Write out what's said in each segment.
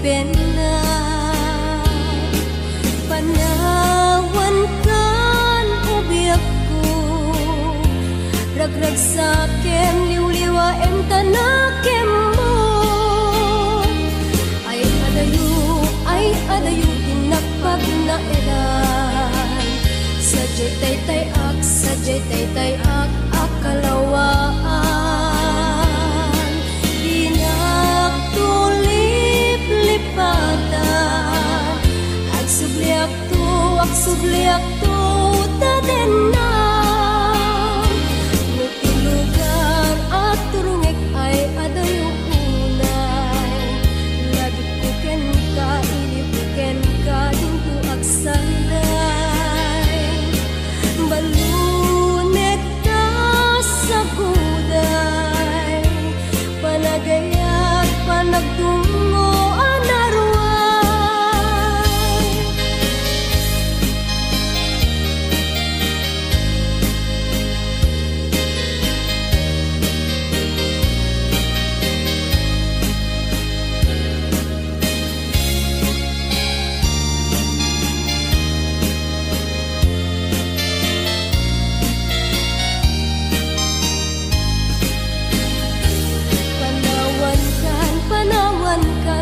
pena panawan kan ubiak ko ragrag sa kem liwliwa em tanakem mo ay adayu tinakpag na elan sajay tay ak akalawaan dinak tulip lipatan ag subliak tu taden na nuti lugar at turungek ay adayu unay lagi puken ka ini puken ka dintu ag sanday balunet ka sa guday panagayat panagtungo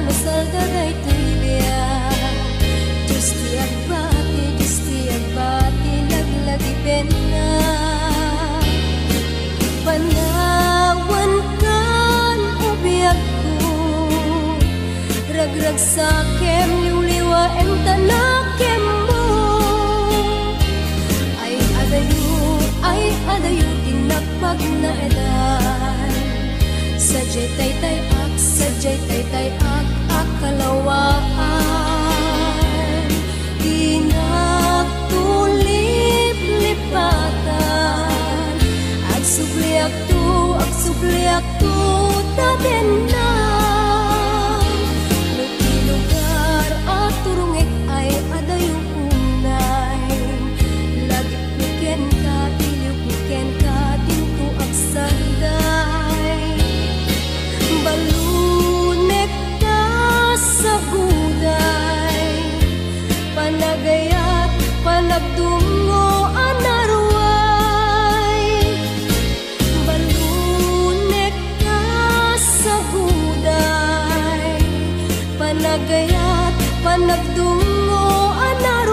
saldaray tuya Justi agbati laglagi pena panawan kan ubiak ko ragrag sa kem liwliwa em tanakem mo ay adayu tinakpag na edan sajay tay ak akalawaan dinak tulip lipatan ag subliak tu taden na nuti lugar at turungek ay adayu unay lagi puken ka iliw puken ka dintu ag sanday balunek ka sa guday panagayat panagtungo anarway balunek ka sa guday panagayat panagtungo anarway